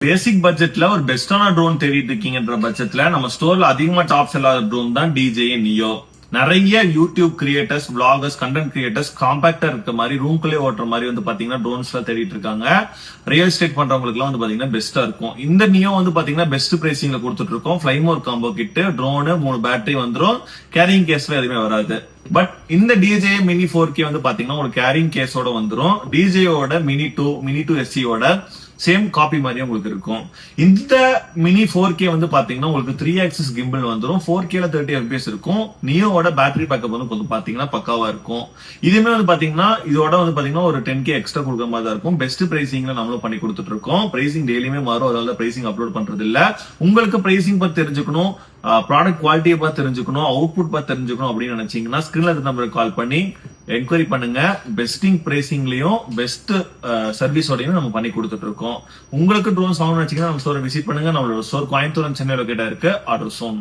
பேசிக் பட்ஜெட்ல ஒரு பெஸ்டான ட்ரோன் தேடிட்டு இருக்கீங்கன்ற பட்சத்துல நம்ம ஸ்டோர்ல அதிகமா டாப் செல்லாத ட்ரோன் தான் DJI Neo. நிறைய YouTube creators, vloggers, content creators காம்பாக்டா இருக்க மாதிரி ரூம்குள்ளே ஓட்டுற மாதிரி வந்து பாத்தீங்கன்னா ட்ரோன்ஸ்ல தேடிட்டு இருக்காங்க. ரியல் எஸ்டேட் பண்றவங்களுக்கு எல்லாம் வந்து பாத்தீங்கன்னா பெஸ்டா இருக்கும். இந்த நியோ வந்து பாத்தீங்கன்னா பெஸ்ட் பிரைசிங்ல கொடுத்துட்டு இருக்கோம். ஃபிளைமோர் காம்போ கிட், ட்ரோனு, 3 பேட்டரி வந்துரும். கேரிங் கேஸ்ல எதுவுமே வராது. பட் இந்த DJI Mini 4K வந்து பாத்தீங்கன்னா ஒரு கேரிங் கேஸோட வந்துரும். DJIயோட Mini 2 SE-யோட சேம் காப்பி மாதிரியே உங்களுக்கு இருக்கும். இந்த மினி 4K வந்து பாத்தீங்கன்னா உங்களுக்கு 3 ஆக்சிஸ் கிம்பிள் வந்துரும். 4Kல 30 FPS இருக்கும். நியோவோட பேட்டரி பேக்கப் வந்து பாத்தீங்கன்னா பக்காவா இருக்கும். இதுமே வந்து பாத்தீங்கன்னா இதோட வந்து பாத்தீங்கன்னா ஒரு 10K எக்ஸ்ட்ரா கொடுக்குற மாதிரி தான் இருக்கும். பெஸ்ட் பிரைசிங்ல நம்மளும் பண்ணி கொடுத்துட்டு இருக்கோம். பிரைசிங் டெய்லியுமே மாறும், அதனால பிரைசிங் அப்லோட் பண்றது இல்ல. உங்களுக்கு பிரைசிங் பத்தி தெரிஞ்சுக்கணும், ப்ராடக்ட் குவாலிட்டியை பார்த்து தெரிஞ்சுக்கணும், அவுட்புட் பார்த்து தெரிஞ்சுக்கணும் அப்படின்னு நினைச்சீங்கன்னா ஸ்கிரீன்ல இருக்க நம்பருக்கு கால் பண்ணி என்கொயரி பண்ணுங்க. பெஸ்டிங் பிரைசிங்லயும் பெஸ்ட் சர்வீஸோடையும் நம்ம பண்ணி கொடுத்துட்டு இருக்கோம். உங்களுக்கு ட்ரோன்ஸ் வாங்கணும்னு நினைச்சீங்கன்னா நம்ம ஸ்டோரை விசிட் பண்ணுங்க. நம்மளோட ஸ்டோர் கோயம்புத்தூர், சென்னை லொகேட்டா இருக்கு. Order zone.